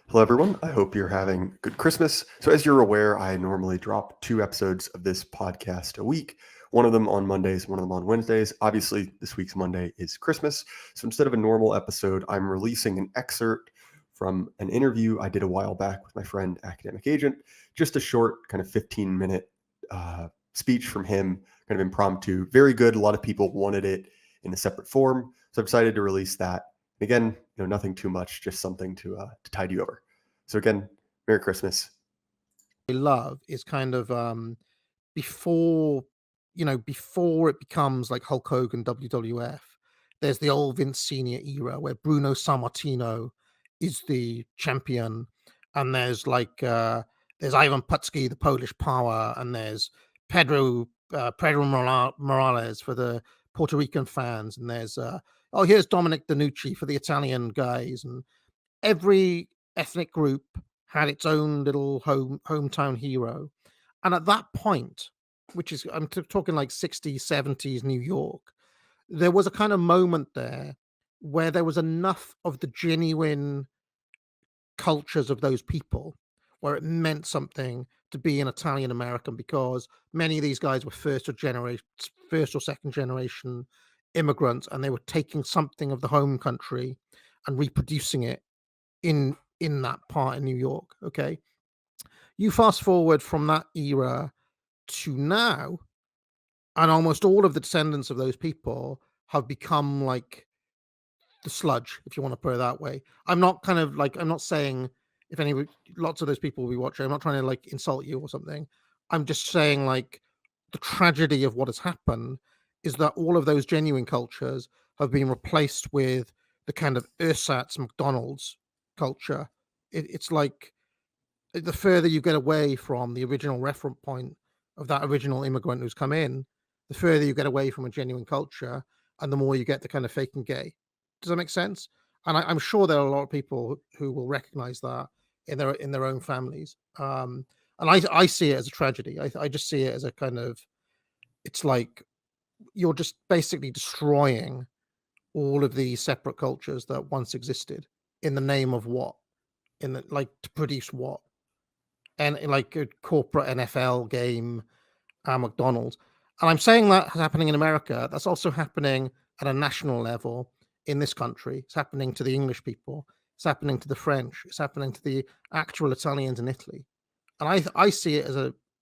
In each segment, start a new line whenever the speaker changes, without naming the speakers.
Hello, everyone. I hope you're having a good Christmas. So, as you're aware, I normally drop 2 episodes of this podcast a week, one of them on Mondays, one of them on Wednesdays. Obviously, this week's Monday is Christmas. So, instead of a normal episode, I'm releasing an excerpt from an interview I did a while back with my friend, Academic Agent. Just a short, kind of 15-minute speech from him, kind of impromptu. Very good. A lot of people wanted it in a separate form. So, I've decided to release that. Again, nothing too much, just something to tide you over. So again, Merry Christmas.
Love is kind of before before it becomes like Hulk Hogan WWF. There's the old Vince Senior era where Bruno Sammartino is the champion, and there's Ivan Putski, the Polish Power, and there's Pedro Morales for the Puerto Rican fans, and there's here's Dominic Danucci for the Italian guys, and every ethnic group had its own little hometown hero. And at that point, which is talking like 60s, 70s New York, there was a kind of moment there where there was enough of the genuine cultures of those people where it meant something to be an Italian American, because many of these guys were first or second generation immigrants, and they were taking something of the home country and reproducing it in that part of New York. Okay, you fast forward from that era to now, and almost all of the descendants of those people have become like the sludge, if you want to put it that way. I'm not saying if any lots of those people will be watching, I'm not trying to like insult you or something. I'm just saying like the tragedy of what has happened is that all of those genuine cultures have been replaced with the kind of ersatz McDonald's culture. It's like the further you get away from the original reference point of that original immigrant who's come in, the further you get away from a genuine culture, and the more you get the kind of fake and gay. Does that make sense? And I'm sure there are a lot of people who will recognize that in their own families. And I see it as a tragedy. I just see it as a kind of, it's like you're just basically destroying all of these separate cultures that once existed in the name of what? In the like to produce what? And like a corporate NFL game at McDonald's. And I'm saying that happening in America. That's also happening at a national level in this country. It's happening to the English people. It's happening to the French. It's happening to the actual Italians in Italy. And I see it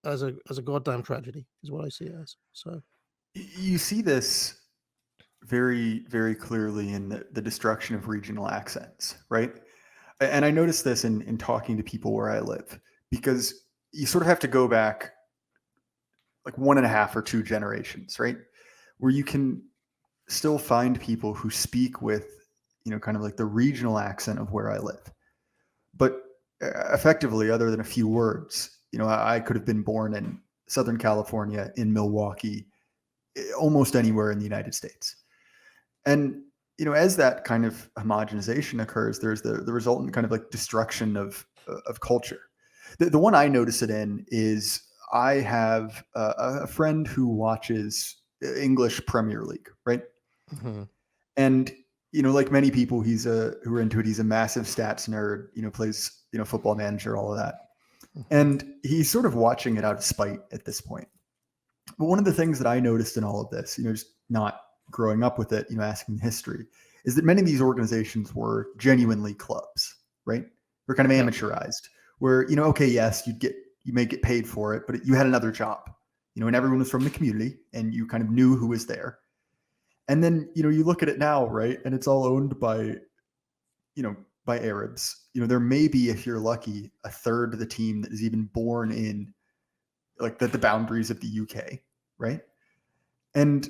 as a goddamn tragedy. Is what I see it as. So
You see this very, very clearly in the destruction of regional accents, right? And I noticed this in talking to people where I live, because you sort of have to go back like 1.5 or 2 generations, right? Where you can still find people who speak with, kind of like the regional accent of where I live. But effectively, other than a few words, I could have been born in Southern California, in Milwaukee, almost anywhere in the United States. And as that kind of homogenization occurs, there's the resultant kind of like destruction of culture. The one I notice it in is I have a friend who watches English Premier League, right?
mhm.
And like many people, who are into it. He's a massive stats nerd. Plays Football Manager, all of that,
Mhm.
and he's sort of watching it out of spite at this point. But one of the things that I noticed in all of this, just not growing up with it, asking history, is that many of these organizations were genuinely clubs, right? They're kind of
Yep.
amateurized, where okay, yes, you may get paid for it, but you had another job, and everyone was from the community, and you kind of knew who was there. And then you look at it now, right, and it's all owned you know by Arabs. There may be, if you're lucky, a third of the team that is even born in like the boundaries of the UK, right? And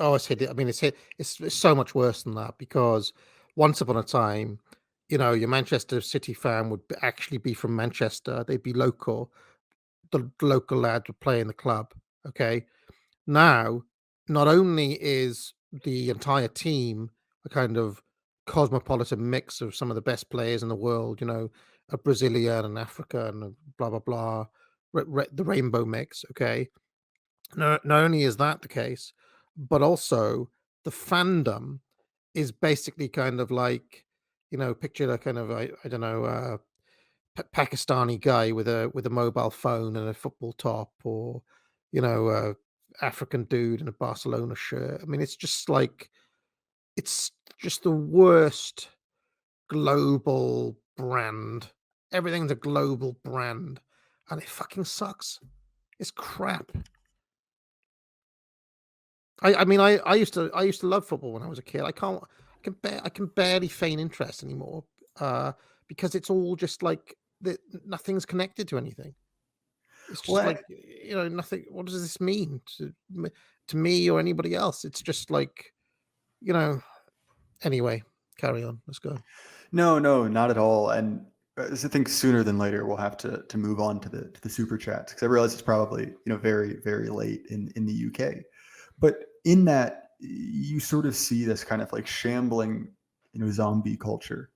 Oh, it's hit. I mean, it's so much worse than that, because once upon a time, your Manchester City fan would actually be from Manchester. They'd be local. The local lad would play in the club. Okay. Now, not only is the entire team a kind of cosmopolitan mix of some of the best players in the world, a Brazilian and African and blah blah blah, the rainbow mix. Okay, not only is that the case, but also the fandom is basically kind of like picture a kind of I don't know, Pakistani guy with a mobile phone and a football top, or a African dude in a Barcelona shirt. I mean, it's just the worst global brand. Everything's a global brand, and it fucking sucks. It's crap. I used to love football when I was a kid. I can barely feign interest anymore, uh, because it's all just like nothing's connected to anything. It's just
Well,
like, nothing. What does this mean to me or anybody else? It's just like, you know. Anyway, carry on. Let's go.
no, no, not at all. And I think sooner than later we'll have to move on to the super chats, because I realize it's probably very very late in the UK. But in that, you sort of see this kind of like shambling zombie culture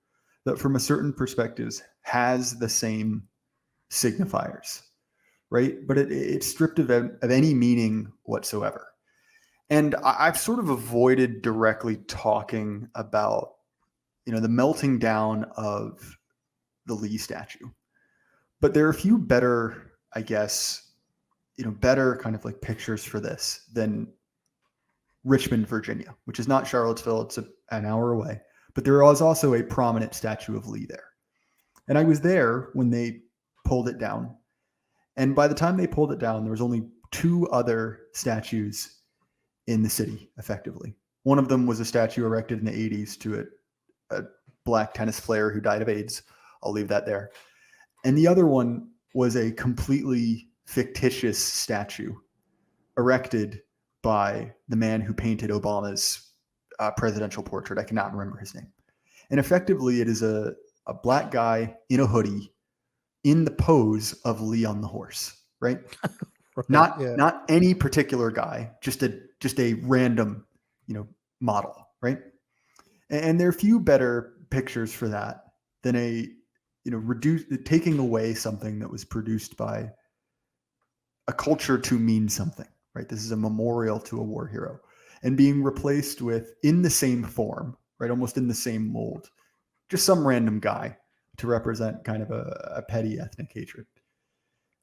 that from a certain perspectives has the same signifiers, right? But it's stripped of any meaning whatsoever. And I've sort of avoided directly talking about the melting down of the Lee statue. But there are a few better, I guess, better kind of like pictures for this than Richmond, Virginia, which is not Charlottesville. It's an hour away. But there was also a prominent statue of Lee there. And I was there when they pulled it down. And by the time they pulled it down, there was only two other statues in the city, effectively. One of them was a statue erected in the 80s to a black tennis player who died of AIDS. I'll leave that there. And the other one was a completely fictitious statue erected by the man who painted Obama's presidential portrait. I cannot remember his name. And effectively, it is a black guy in a hoodie in the pose of Lee on the horse, right?
Right.
Not
Yeah.
not any particular guy, just a random, model, right? And there are few better pictures for that than a reduce taking away something that was produced by a culture to mean something, right? This is a memorial to a war hero, and being replaced with, in the same form, right, almost in the same mold, just some random guy to represent kind of a petty ethnic hatred.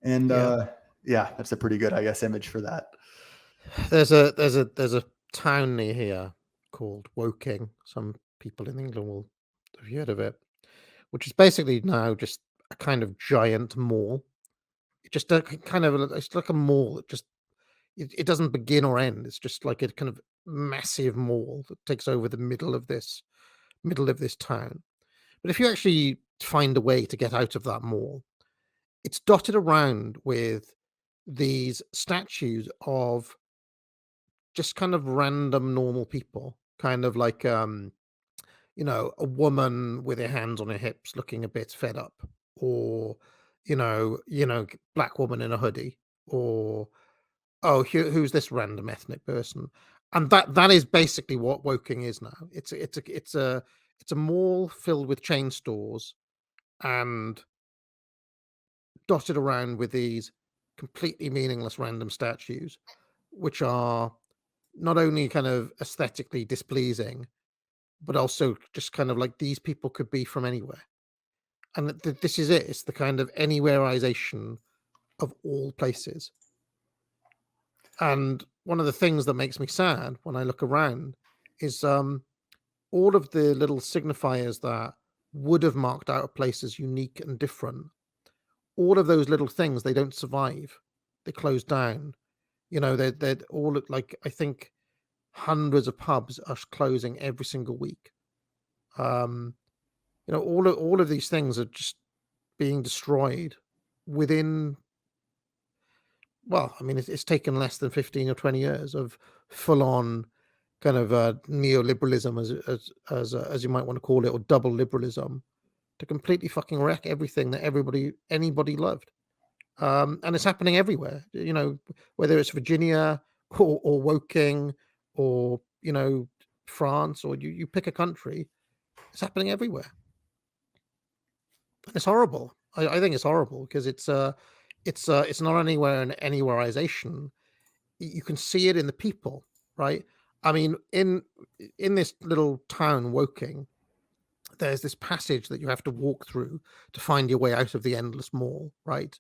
And
Yeah.
yeah, that's a pretty good, I guess, image for that.
There's a town near here called Woking. Some people in England will have heard of it, which is basically now just a kind of giant mall. It just kind of it's like a mall. It doesn't begin or end. It's just like a kind of massive mall that takes over the middle of this town. But if you actually find a way to get out of that mall, it's dotted around with these statues of just kind of random normal people, kind of like, a woman with her hands on her hips looking a bit fed up, or, black woman in a hoodie, or, oh, who's this random ethnic person? And that is basically what Woking is now. It's a mall filled with chain stores and dotted around with these completely meaningless random statues, which are not only kind of aesthetically displeasing, but also just kind of like these people could be from anywhere. And this is it. It's the kind of anywhereization of all places. And one of the things that makes me sad when I look around is all of the little signifiers that would have marked out a place as unique and different. All of those little things, they don't survive. They close down. They're all like, I think hundreds of pubs are closing every single week. Um, all of these things are just being destroyed within. Well, I mean, it's taken less than 15 or 20 years of full on kind of neoliberalism, as you might want to call it, or double liberalism, to completely fucking wreck everything that anybody loved. And it's happening everywhere. Whether it's Virginia or Woking or France, or you pick a country, it's happening everywhere. It's horrible. I think it's horrible because it's not anywhere an anywhereization. You can see it in the people, right? I mean, in this little town, Woking, there's this passage that you have to walk through to find your way out of the endless mall, right?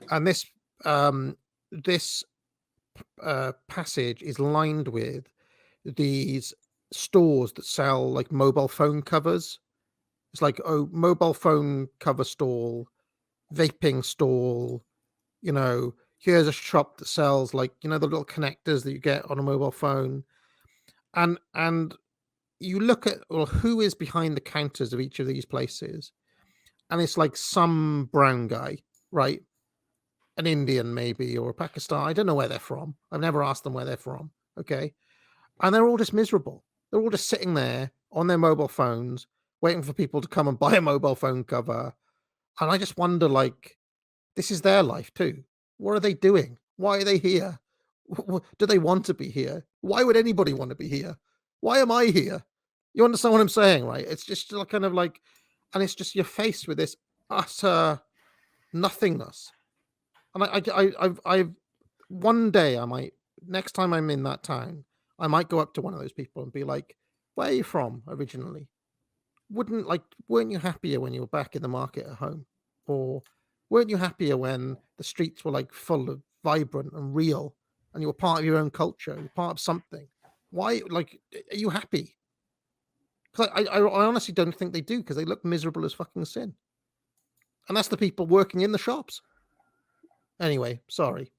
And um, this passage is lined with these stores that sell like mobile phone covers. It's like, oh, mobile phone cover stall, vaping stall. Here's a shop that sells, like, the little connectors that you get on a mobile phone, and you look at, well, who is behind the counters of each of these places, and it's like some brown guy, right? An Indian maybe, or a Pakistan. I don't know where they're from. I've never asked them where they're from. Okay. And they're all just miserable. They're all just sitting there on their mobile phones, waiting for people to come and buy a mobile phone cover. And I just wonder, like, this is their life too. What are they doing? Why are they here? Do they want to be here? Why would anybody want to be here? Why am I here? You understand what I'm saying, right? It's just like, kind of like, and it's just you're faced with this utter nothingness. And I've one day I might, next time I'm in that town, I might go up to one of those people and be like, "Where are you from originally? Weren't you happier when you were back in the market at home? Or weren't you happier when the streets were like full of vibrant and real and you were part of your own culture, you're part of something? Why, like, are you happy?" Because I honestly don't think they do, because they look miserable as fucking sin. And that's the people working in the shops. Anyway, sorry.